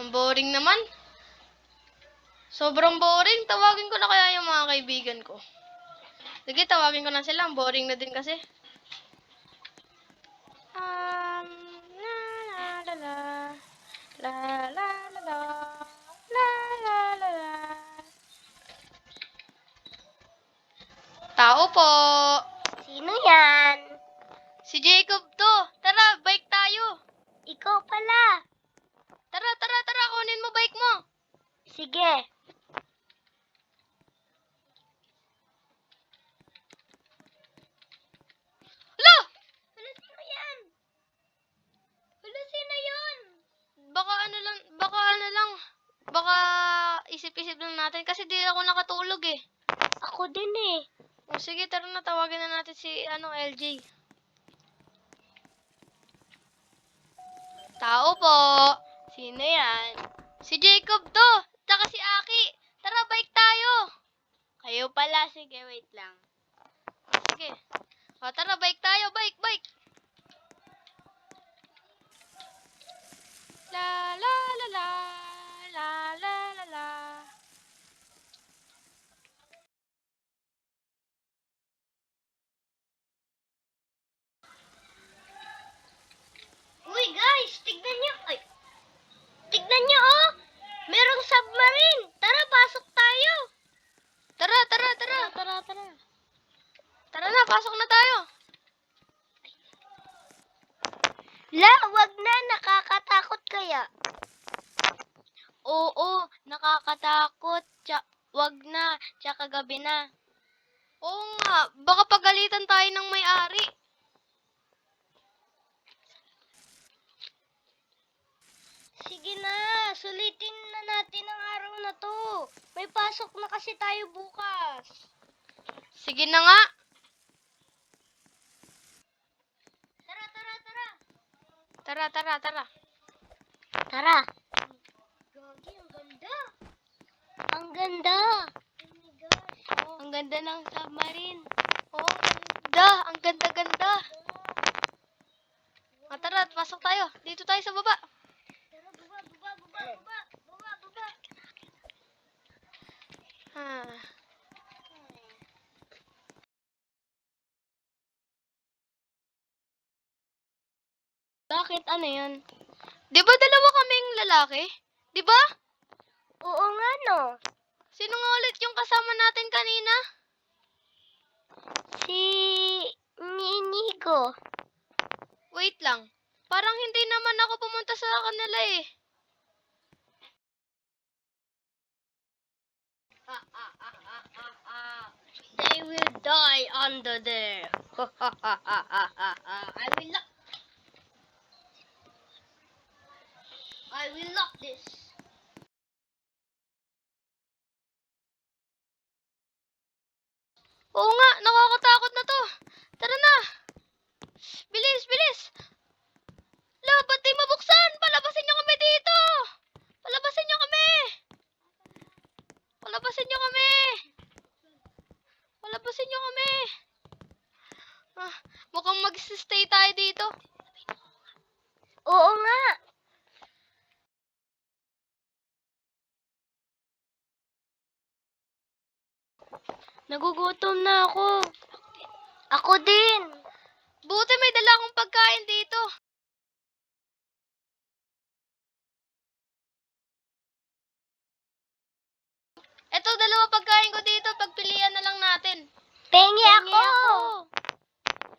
Ang boring naman. Sobrang boring. Tawagin ko na kaya yung mga kaibigan ko. Sige, tawagin ko na sila. Ang boring na din kasi. La la la la la la la la la la la. Tao po. Sino yan? Si Jacob to. Tara, bike tayo. Ikaw pala. Tara, tara, tara. Kunin mo bike mo. Sige. Hala! Hala, sino yan? Hala, sino yun? Baka baka isip-isip lang natin kasi di ako nakatulog eh. Ako din eh. O sige, tara na, tawagin na natin si LJ. Tao po. Sino yan? Si Jacob to. Tsaka si Aki. Tara, bike tayo. Kayo pala. Sige, wait lang. Sige. O, tara, bike tayo. Bike, bike. La la la la. La la la la. Uy, guys, tignan nyo. Ay, tignan nyo, oh. Merong submarine. Tara, pasok tayo. Tara, tara, tara. Tara, tara. Tara na, pasok na tayo. La, wag na. Nakakatakot kaya. Oo, nakakatakot. Wag na. Tsaka gabi na. Oo nga, baka pagalitan tayo ng may-ari. Sige na, sulitin na natin ang araw na to. May pasok na kasi tayo bukas. Sige na nga. Tara, tara, tara. Tara, tara, tara. Tara. Gagi, ang ganda. Ang ganda. Oh my gosh. Oh. Ang ganda ng submarine. Oo, ganda. Ang ganda-ganda. Tara, pasok tayo. Dito tayo sa baba. Tara, baba, baba, baba, baba. Baba, baba. Ah. Bakit? Ano yun? Di ba dalawa kaming lalaki? Di ba? Oo nga, no. Sino nga ulit yung kasama natin kanina? Si Ninigo. Wait lang. Parang hindi naman ako pumunta sa kanila eh. They will die under there. I will lock this. Oo nga, nakakatakot na to. Tara na. Bilis, bilis. La, ba't di mabuksan? Palabasin nyo kami dito. Palabasin nyo kami. Palabasin nyo kami. Palabasin nyo kami. Ah, mukhang mag-stay tayo dito. Oo nga. Nagugutom na ako. Ako din. Buti may dala akong pagkain dito. Eto, dalawa pagkain ko dito. Pagpilian na lang natin. Pengi ako.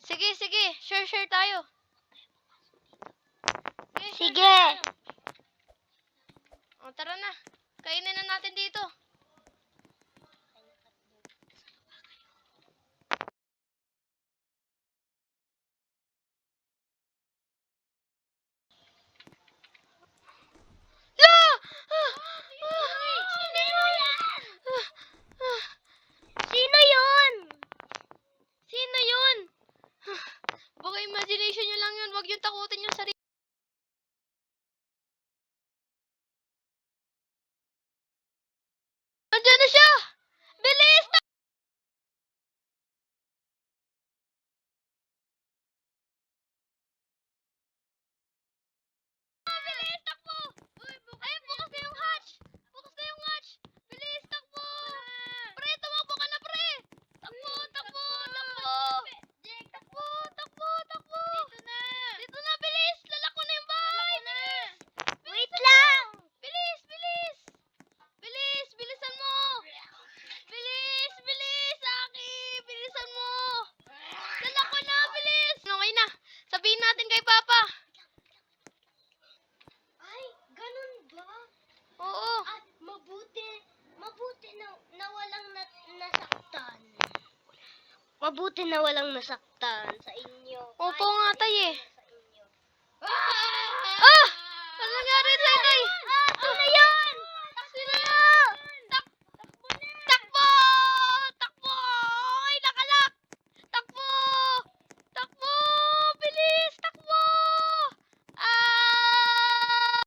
Sige, sige. Share tayo. Sige. O, tara na. Kainin na natin dito. La! Sino yan? Sino yun? Sino yun? Baka imagination nyo lang yun. Huwag yung takutin yung sarili. Andiyan na siya! Bilis! Bilis! Takbo! Ay, Mabuti na walang nasaktan sa inyo. Opo nga, tay, eh.